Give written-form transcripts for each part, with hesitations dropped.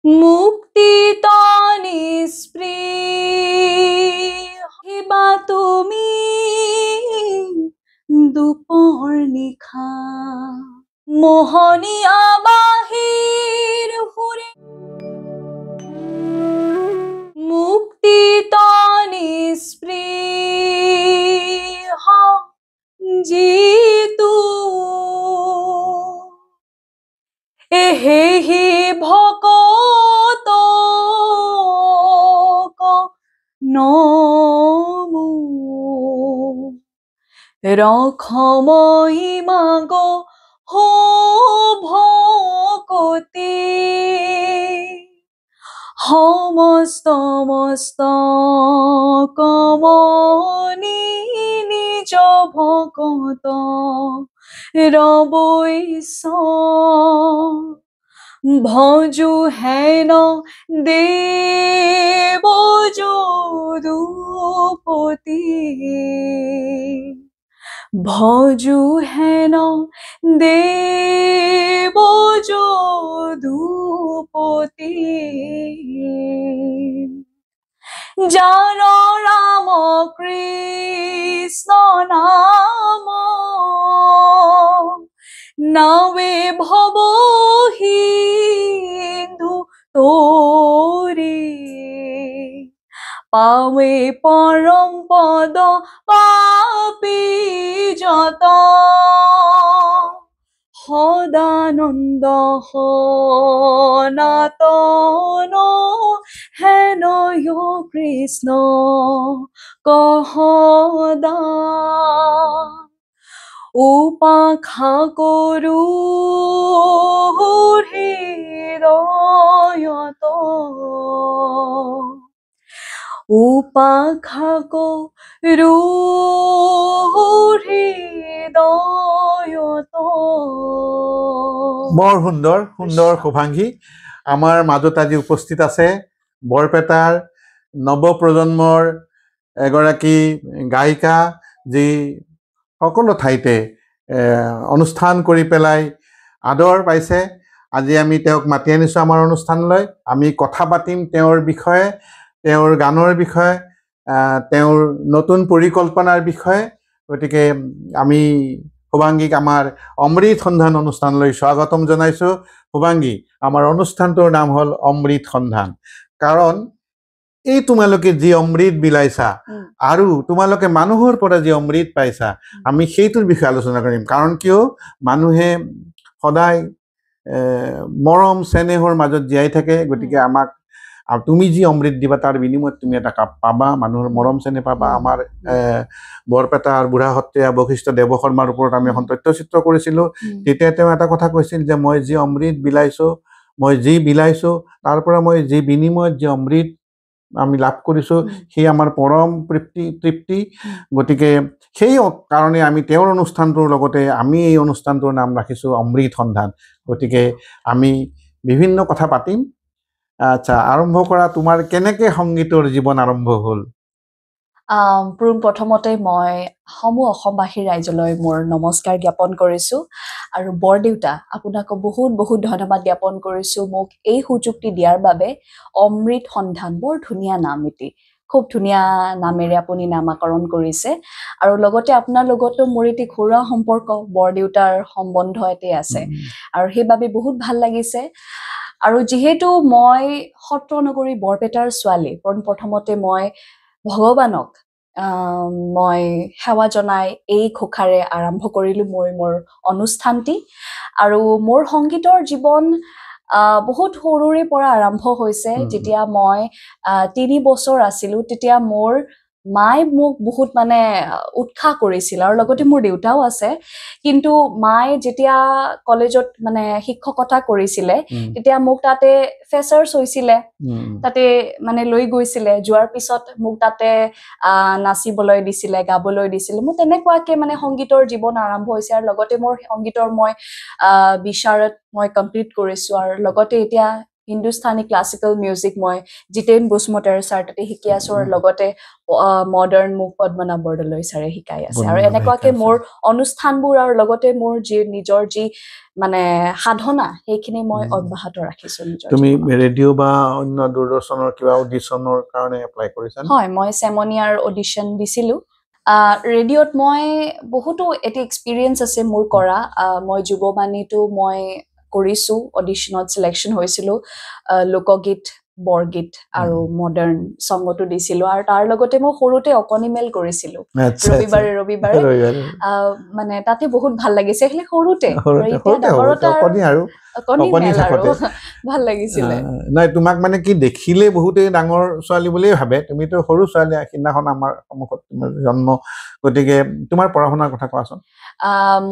মুক্তি নিস্পৃহিবা তুমি দুপৰ নিশা মোহনীয়া বাহিৰ সুৰে মুক্তি নিস্পৃহ জিতু এহেহি ভকত নমো ৰখমই মাগ হো ভকতি সমস্ত কমনি নিজ ভকত ৰবৈছ ভজু হেন দেৱ যদুপতি ভজু হেন দেৱ যদুপতি যাৰ ৰাম কৃষ্ণ নাম নাৱে ভৱ সিন্ধু তোৰে পাৱে পৰম পদ পাপী যত সদানন্দ সনাতন হেনয় কৃষ্ণ কহদা উপাখ্যা কৰো হৃদয়ত উপাখ্যা কৰো হৃদয়ত বৰ সুন্দৰ সুন্দৰ শুভাংগী আমাৰ মাজত আজি উপস্থিত আছে বৰপেটাৰ নৱপ্ৰজন্মৰ এগৰাকী গায়িকা যি সকলো ঠাইতে অনুষ্ঠান কৰি পেলাই আদৰ পাইছে আজি আমি তেওঁক মাতি আনিছোঁ আমাৰ অনুষ্ঠানলৈ আমি কথা পাতিম তেওঁৰ বিষয়ে তেওঁৰ গানৰ বিষয়ে তেওঁৰ নতুন পৰিকল্পনাৰ বিষয়ে গতিকে আমি শুভাংগীক আমাৰ অমৃত সন্ধান অনুষ্ঠানলৈ স্বাগতম জনাইছোঁ শুভাংগী আমাৰ অনুষ্ঠানটোৰ নাম হ'ল অমৃত সন্ধান কাৰণ এই তোমালোকে যি অমৃত বিলাইছা আৰু তোমালোকে মানুহৰ পৰা যি অমৃত পাইছা আমি সেইটোৰ বিষয়ে আলোচনা কৰিম কাৰণ কিয় মানুহে সদায় মৰম চেনেহৰ মাজত জীয়াই থাকে গতিকে আমাক আৰু তুমি যি অমৃত দিবা তাৰ বিনিময়ত তুমি এটা কাপ পাবা মানুহৰ মৰম চেনেহ পাবা আমাৰ বৰপেটাৰ বুঢ়া সত্ৰীয়া বশিষ্ঠ দেৱ শৰ্মাৰ ওপৰত আমি এখন তথ্যচিত্ৰ কৰিছিলোঁ তেতিয়া তেওঁ এটা কথা কৈছিল যে মই যি অমৃত বিলাইছোঁ মই যি বিলাইছোঁ তাৰ পৰা মই যি বিনিময়ত যি অমৃত আমি লাভ কৰিছোঁ সেই আমাৰ পৰম তৃপ্তি গতিকে সেই কাৰণে আমি তেওঁৰ অনুষ্ঠানটোৰ লগতে আমি এই অনুষ্ঠানটোৰ নাম ৰাখিছোঁ অমৃত সন্ধান গতিকে আমি বিভিন্ন কথা পাতিম আচ্ছা আৰম্ভ কৰা তোমাৰ কেনেকৈ সংগীতৰ জীৱন আৰম্ভ হ'ল প্ৰথমতে মই সমূহ অসমবাসী ৰাইজলৈ মোৰ নমস্কাৰ জ্ঞাপন কৰিছোঁ আৰু বৰদেউতা আপোনাক বহুত বহুত ধন্যবাদ জ্ঞাপন কৰিছোঁ মোক এই সুযোগটি দিয়াৰ বাবে অমৃত সন্ধান বৰ ধুনীয়া নাম এটি খুব ধুনীয়া নামেৰে আপুনি নামাকৰণ কৰিছে আৰু লগতে আপোনাৰ লগতো মোৰ এটি ঘৰুৱা সম্পৰ্ক বৰদেউতাৰ সম্বন্ধ এটি আছে আৰু সেইবাবে বহুত ভাল লাগিছে আৰু যিহেতু মই সত্ৰ নগৰী বৰপেটাৰ ছোৱালী প্ৰথমতে মই ভগৱানক মই সেৱা জনাই এই ঘোষাৰে আৰম্ভ কৰিলোঁ মোৰ অনুষ্ঠানটি আৰু মোৰ সংগীতৰ জীৱন বহুত সৰুৰে পৰা আৰম্ভ হৈছে যেতিয়া মই 3 বছৰ আছিলোঁ তেতিয়া মোৰ মায়ে মোক বহুত মানে উৎসাহ কৰিছিল আৰু লগতে মোৰ দেউতাও আছে কিন্তু মায়ে যেতিয়া কলেজত মানে শিক্ষকতা কৰিছিলে তেতিয়া মোক তাতে ফেচাৰ্ছ হৈছিলে তাতে মানে লৈ গৈছিলে যোৱাৰ পিছত মোক তাতে নাচিবলৈ দিছিলে গাবলৈ দিছিলে মোৰ তেনেকুৱাকে মানে সংগীতৰ জীৱন আৰম্ভ হৈছে আৰু লগতে মোৰ সংগীতৰ মই বিশাৰদ মই কমপ্লিট কৰিছোঁ আৰু লগতে এতিয়া হিন্দুস্তানী ক্লাছিকেল মিউজিক মই জিতেন বসুমতাৰী ছাৰ তাতে শিকি আছো আৰু লগতে মডাৰ্ণ মোক পদ্মনাভ বৰদলৈ ছাৰে শিকাই আছে আৰু এনেকুৱাকে মোৰ অনুষ্ঠানবোৰ আৰু লগতে মোৰ নিজৰ যি মানে সাধনা সেইখিনি মই অব্যাহত ৰাখিছো নিজৰ তুমি ৰেডিঅ' বা অন্য দূৰদৰ্শনৰ কিবা অডিশ্যনৰ কাৰণে এপ্লাই কৰিছা হয় মই চেমনিয়াৰ অডিশ্যন দিছিলো ৰেডিঅ'ত মই বহুতো এটি এক্সপিৰিয়েঞ্চ আছে মোৰ কৰা মই যুৱবাণীটো মই কৰিছো অডিশ্যনত সিলেকশ্যন হৈছিলো লোকগীত বৰগীত আৰু মডাৰ্ণ সংগতো দিছিলো আৰু তাৰ লগতে মই সৰুতে অকনিমেল কৰিছিলো ৰবিবাৰে মানে তাতে বহুত ভাল লাগিছে সেইলে সৰুতে ভাল লাগিছিলে নাই তোমাক মানে কি দেখিলে বহুতে ডাঙৰ ছোৱালী বুলিয়ে ভাবে তুমিতো সৰু ছোৱালী সিদিনাখন আমাৰ সন্মুখত তোমাৰ জন্ম গতিকে তোমাৰ পঢ়া শুনাৰ কথা কোৱাচোন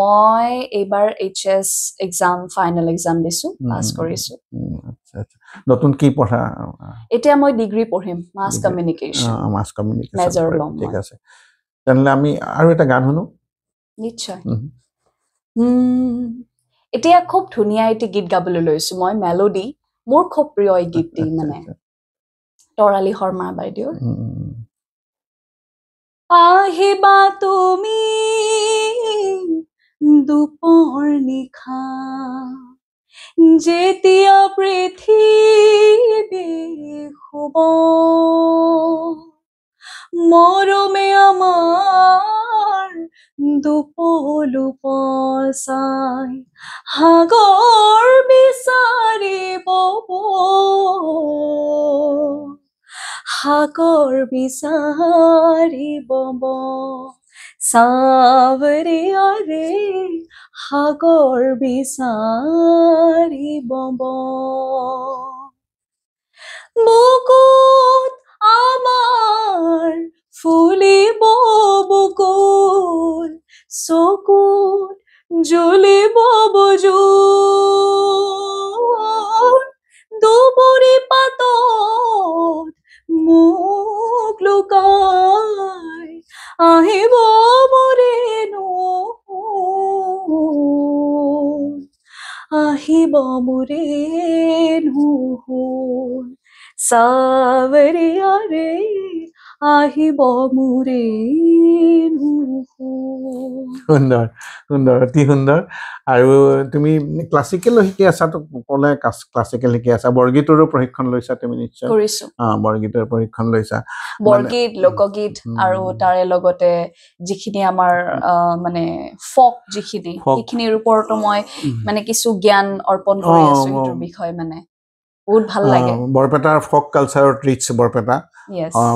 মই এইবাৰ HS এক্সাম ফাইনেল এক্সাম দিছো পাছ কৰিছো আচ্ছা আচ্ছা নতুন কি পঢ়া এতিয়া মই ডিগ্ৰী পঢ়িম মাছ কমিউনিকেশ্যন মেজৰ ল'ম ঠিক আছে তেনেহ'লে আমি আৰু এটা গান শুনো নিশ্চয় এতিয়া খুব ধুনীয়া এটি গীত গাবলৈ লৈছো মই মেলোডি মোৰ খুব প্ৰিয় এই গীতটি মানে তৰালী শৰ্মা বাইদেউৰ আহিবা তুমি দুপৰ নিশা যেতিয়া পৃথিৱী শুব মৰমে আমাৰ দুপলু পচাই সাগৰ বিচাৰিব সাগৰ বিচাৰিব সাৱৰিয়াৰে সাগৰ বিচাৰিব বুকুত আমাৰ ফুলিব বুকুত চকুত জ্বলিব বজোৰ দুবৰি পাতত মুখ লুকাই আহিব মোৰেনো আহিব মোৰেনো সাৱৰিয়াৰে আহিব মোৰেনো সুন্দৰ সুন্দৰ অতি সুন্দৰ আৰু তুমি ক্লাছিকেল শিকি আছা তো ক'লে ক্লাছিকেল শিকি আছা বৰগীতৰো প্ৰশিক্ষণ লৈছা তুমি নিশ্চয় কৰিছো বৰগীতৰ প্ৰশিক্ষণ লৈছা বৰগীত লোকগীত আৰু তাৰে লগতে যিখিনি আমাৰ মানে ফক যিখিনি সেইখিনিৰ ওপৰতো মই মানে কিছু জ্ঞান অৰ্পণ কৰি আছো এইটোৰ বিষয়ে মানে বহুত ভাল লাগে বৰপেটাৰ ফক কালচাৰত ৰিচ বৰপেটা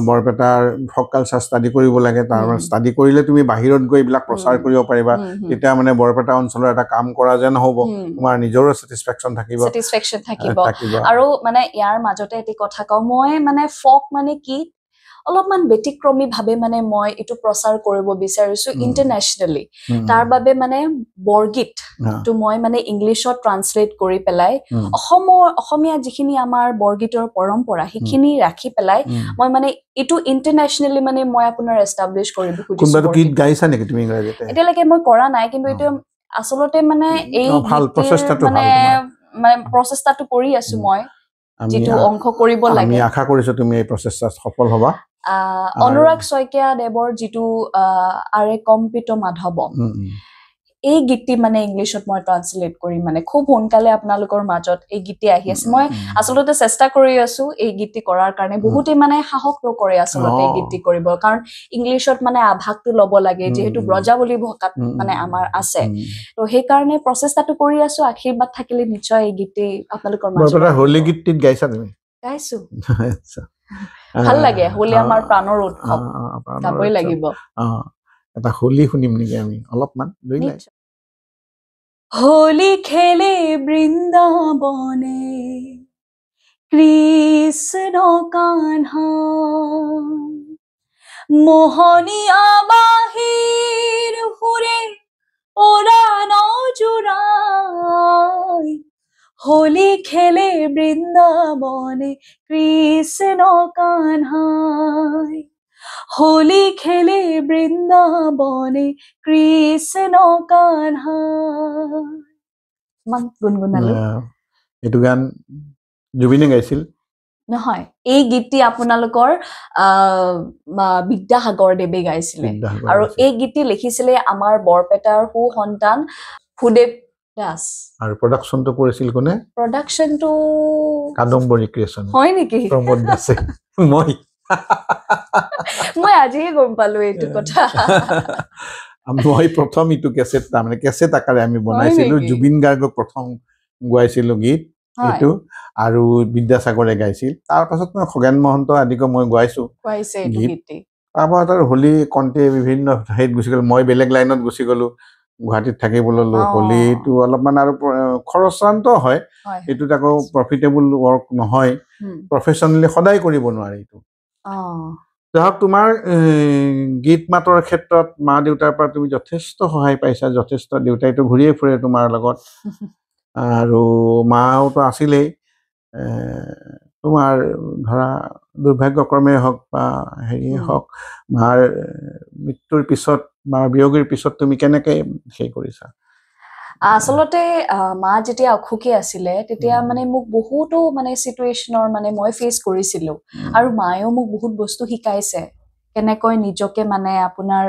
বৰপেটাৰ ফক কালচাৰ ষ্টাডি কৰিব লাগে তাৰ ষ্টাডি কৰিলে তুমি বাহিৰত গৈ এইবিলাক প্ৰচাৰ কৰিব পাৰিবা তেতিয়া মানে বৰপেটা অঞ্চলৰ এটা কাম কৰা যেন হ'ব তোমাৰ নিজৰো ছেটিছফেকশ্যন থাকিব আৰু মানে ইয়াৰ মাজতে এটি কথা কওঁ মই মানে ফক মানে কি অলপমান ব্যতিক্ৰমী ভাৱে মানে মই এইটো প্ৰচাৰ কৰিব বিচাৰিছো ইন্টাৰনেশ্যনেলি তাৰ বাবে মানে বৰগীত তো মই মানে ইংলিছত ট্ৰান্সলেট কৰি পেলাই অসমীয়া যিখিনি আমাৰ বৰগীতৰ পৰম্পৰা সেইখিনি ৰাখি পেলাই মই মানে এইটো ইন্টাৰনেশ্যনেলি মানে মই আপোনাৰ এষ্টাব্লিছ কৰিব খুজিছো কোনবাটো গীত গাইছা নেকি তুমি ইংৰাজীতে এতিয়ালৈকে মই কৰা নাই কিন্তু এইটো আচলতে মানে এই ভাল প্ৰচেষ্টাটো ভাল মানে প্ৰচেষ্টাটো কৰি আছো মই যেটো অংশ কৰিব লাগে আমি আশা কৰিছো তুমি এই প্ৰচেষ্টাত সফল হ'বা অনুৰাগ শইকীয়া দেৱৰ যেটো আৰে কম্পিত মাধৱ এই গীতটি মানে ইংলিছত মই ট্ৰান্সলেট কৰি মানে খুব সোনকালে আপোনালোকৰ মাজত এই গীতটি আহি আছে মই আচলতে চেষ্টা কৰি আছো এই গীতটি কৰাৰ কাৰণে বহুতে মানে সাহস নকৰে আচলতে এই গীতটি কৰিব কাৰণ ইংলিছত মানে আভাসটো ল'ব লাগে যেহেতু ব্ৰজাৱলী ভাষাত মানে আমাৰ আছে তো সেই কাৰণে প্ৰচেষ্টাটো কৰি আছো আশীৰ্বাদ থাকিলে নিশ্চয় এই গীতটি আপোনালোকৰ মাজত বৰপেটা হোলী গীতটিত গাইছা তুমি গাইছো আচ্ছা ভাল লাগে হোলী আমাৰ প্ৰাণৰ উৎসৱ গাবই লাগিব এটা হোলী শুনিম নেকি আমি অলপমান দুই লাইন হোলী খেলে বৃন্দাবনে কৃষ্ণ কানহা মোহনীয়া বাহিৰ সুৰে পৰাণ জুৰাই হোলী খেলে বৃন্দাবনে কৃষ্ণ কানহাই হোলী খেলে বৃন্দাবনে কৃষ্ণ কানহাই মান গুনগুনালো এইটো গান জুবিনে গাইছিল নহয় এই গীতটি আপোনালোকৰ বিদ্যাসাগৰ দেৱে গাইছিলে আৰু এই গীতটি লিখিছিলে আমাৰ বৰপেটাৰ সু সন্তান ভূদেৱ দাস আৰু প্ৰডাকচনটো কৰিছিল কোনে প্ৰডাকচনটো কাদম্বৰী ক্ৰিয়েচন হয় নেকি প্ৰমোদ দাসে মই আজিহে গম পালো এইটো কথা মই প্ৰথম ইটো কেছেট তাৰমানে কেছেট আকাৰে আমি বনাইছিলো জুবিন গাৰ্গক প্ৰথম গোৱাইছিলো গীত এইটো আৰু বিদ্যাসাগৰে গাইছিল তাৰ পাছত মই খগেন মহন্ত আদিক মই গোৱাইছো তাৰপৰা তাৰ হোলী কণ্টে বিভিন্ন হেৰিত গুচি গ'ল মই বেলেগ লাইনত গুচি গ'লো গুৱাহাটীত থাকিবলৈ ল'লো হোলীটো অলপমান আৰু খৰচান্ত হয় এইটোত আকৌ প্ৰফিটেবল ৱৰ্ক নহয় প্ৰফেচনেলি সদায় কৰিব নোৱাৰি এইটো যাহক তোমাৰ গীত মাতৰ ক্ষেত্ৰত মা দেউতাৰ পৰা তুমি যথেষ্ট সহায় পাইছা যথেষ্ট দেউতাইতো ঘূৰিয়ে ফুৰে তোমাৰ লগত আৰু মাওতো আছিলেই তোমাৰ ধৰা দুৰ্ভাগ্যক্ৰমে হওক বা হেৰিয়ে হওক মাৰ মৃত্যুৰ পিছত মাৰ বিয়োগৰ পিছত তুমি কেনেকৈ সেই কৰিছা আচলতে মা যেতিয়া অসুখী আছিলে তেতিয়া মানে মোক বহুতো মানে সিচুৱেচনৰ মানে মই ফেচ কৰিছিলো আৰু মায়েও মোক বহুত বস্তু শিকাইছে কেনেকৈ নিজকে মানে আপোনাৰ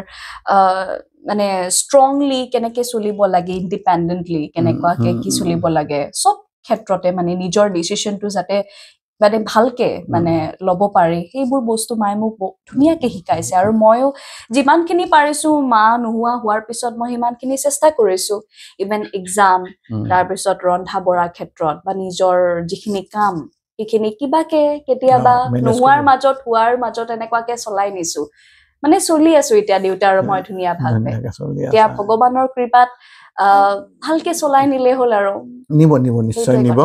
মানে ষ্ট্ৰংলি কেনেকৈ চলিব লাগে ইণ্ডিপেণ্ডেণ্টলি কেনেকুৱাকৈ কি চলিব লাগে সব ক্ষেত্ৰতে মানে নিজৰ ডিচিশ্যনটো যাতে মানে ভালকে মানে ল'ব পাৰি সেইবোৰ বস্তু মায়ে মোক ধুনীয়াকৈ শিকাইছে আৰু ময়ো যিমানখিনি পাৰিছো মা নোহোৱা হোৱাৰ পিছত মই সিমানখিনি চেষ্টা কৰিছো ইভেন এক্সাম তাৰপিছত ৰন্ধা বঢ়াৰ ক্ষেত্ৰত বা নিজৰ যিখিনি কাম সেইখিনি কিবাকে কেতিয়াবা নোহোৱাৰ মাজত হোৱাৰ মাজত এনেকুৱাকে চলাই নিছো মানে চলি আছো এতিয়া দেউতা আৰু মই ধুনীয়া ভালকে এতিয়া ভগৱানৰ কৃপাত ভালকে চলাই নিলে হ'ল আৰু নিব নিশ্চয় নিব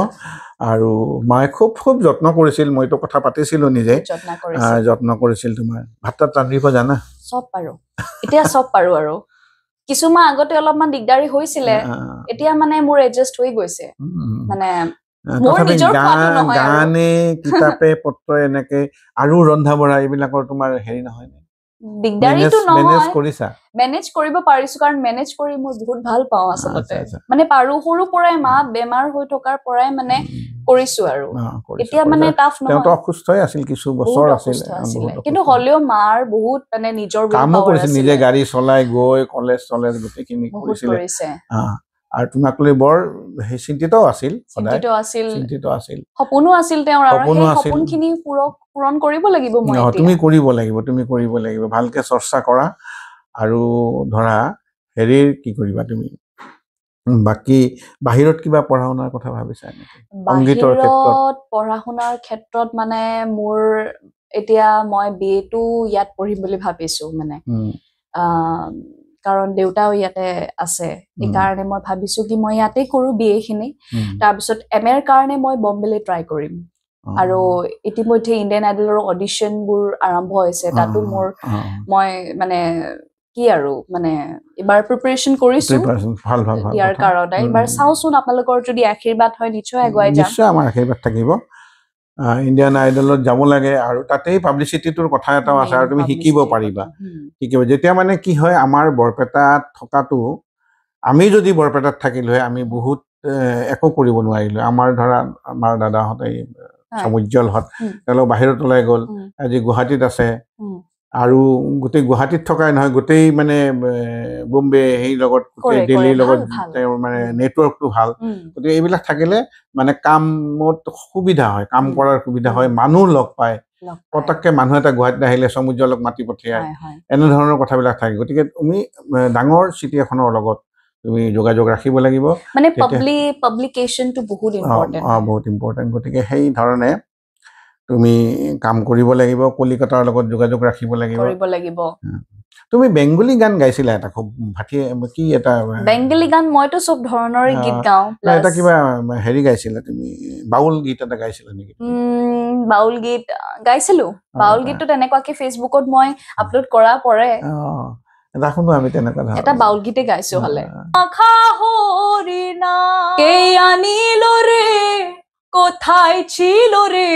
আৰু মায়ে খুব যত্ন কৰিছিল মইতো কথা পাতিছিলো নিজে যত্ন কৰিছিল তোমাৰ ভাত ৰান্ধিব জানা সব পাৰো এতিয়া সব পাৰো আৰু কিছুমান আগতে অলপমান দিগদাৰি হৈছিলে এতিয়া মানে মোৰ এডজাষ্ট হৈ গৈছে মানে মোৰ নিজৰ খোৱাটো নহয় গানে কিতাপে পত্ৰ এনেকে আৰু ৰন্ধা বঢ়া এইবিলাকৰ তোমাৰ হেৰি নহয় দিগদাৰিটো নহয় কৰিছা মেনেজ কৰিব পাৰিছো কাৰণ মেনেজ কৰি মই বহুত ভাল পাওঁ আচলতে মানে পাৰো সৰু পৰাই মা বেমাৰ হৈ থকাৰ পৰাই মানে কৰিছো আৰু এতিয়া মানে টাফ নহয় তেওঁ অসুস্থই আছিল কিছু বছৰ আছিল কিন্তু হলেও মাৰ বহুত মানে নিজৰ কামো কৰিছিল নিজে গাড়ী চলাই গৈ কলেজ গোটেইখিনি কৰিছিলে আৰু তোমাক লৈ বৰ চিন্তিত আছিল সপোনো আছিল তেওঁৰ আৰু সেই সপোনখিনি পূৰণ কৰিব লাগিব মই তুমি কৰিব লাগিব ভালকে চৰ্চা কৰা আৰু ধৰা হেৰিৰ কি কৰিবা তুমি বাকি বাহিৰত কিবা পঢ়া শুনাৰ কথা ভাবিছা নেকি সংগীতৰ ক্ষেত্ৰত পঢ়া শুনাৰ ক্ষেত্ৰত মানে মোৰ এতিয়া মই BA টো ইয়াত পঢ়িম বুলি ভাবিছো মানে কাৰণ দেউতাও ইয়াতে আছে এই কাৰণে মই ভাবিছো কি মই ইয়াতে কৰো BA খিনি তাৰ পিছত MA ৰ কাৰণে মই বম্বেলে ট্ৰাই কৰিম আৰু ইতিমধ্যে ইণ্ডিয়ান আইডলৰ অডিশ্যনবোৰ আৰম্ভ হৈছে তাতো মই মানে কি আৰু মানে এবাৰ প্ৰিপাৰেচন কৰিছো ভাল ইয়াৰ কাৰণে এবাৰ চাওচোন আপোনালোকৰ যদি আশীৰ্বাদ হয় নিশ্চয় আগুৱাই যাম নিশ্চয় আমাৰ আশীৰ্বাদ থাকিব ইণ্ডিয়ান আইডলত যাব লাগে আৰু তাতেই পাব্লিচিটিটোৰ কথা এটাও আছে আৰু তুমি শিকিব পাৰিবা যেতিয়া মানে কি হয় আমাৰ বৰপেটাত থকাটো আমি যদি বৰপেটাত থাকিলো হয় আমি বহুত একো কৰিব নোৱাৰিলো আমাৰ ধৰা আমাৰ দাদাহঁতে সমুজ্জ্বলহঁত তেওঁলোক বাহিৰত ওলাই গ'ল আজি গুৱাহাটীত আছে আৰু গোটেই গুৱাহাটীত থকাই নহয় গোটেই মানে বোম্বে সেই লগত দিল্লীৰ লগত তেওঁৰ মানে নেটৱৰ্কটো ভাল গতিকে এইবিলাক থাকিলে মানে কামত সুবিধা হয় কাম কৰাৰ সুবিধা হয় মানুহ লগ পায় পতককে মানুহ এটা গুৱাহাটীত আহিলে সমুজ্জ্বলক মাতি পঠিয়ায় এনেধৰণৰ কথাবিলাক থাকে গতিকে তুমি ডাঙৰ চিটি এখনৰ লগত তুমি যোগাযোগ ৰাখিব লাগিব মানে পাব্লিকেশ্যনটো বহুত ইম্পৰ্টেণ্ট গতিকে সেই ধৰণে তুমি কাম কৰিব লাগিব কলিকতাৰ লগত যোগাযোগ ৰাখিব লাগিব তুমি বেংগলী গান গাইছিলা এটা খুব ভাটিয়ে কি এটা বেংগলী গান মইতো সব ধৰণৰ গীত গাওঁ এটা কিবা হেৰি গাইছিলা তুমি বাউল গীত এটা গাইছিলা নেকি বাউল গীত গাইছিলো বাউল গীতটো তেনেকুৱাকে ফেচবুকত মই আপলোড কৰা পৰে এটা শুনো আমি তেনেকুৱা এটা বাউল গীতে গাইছো হলে আখা হৰিনা কে আনিলো ৰে কোথায় ছিল ৰে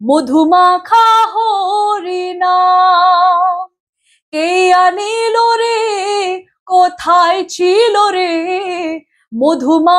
মধুমাখা হৰিণা কে আনিলো ৰে কোথায় ছিল ৰে মধুমা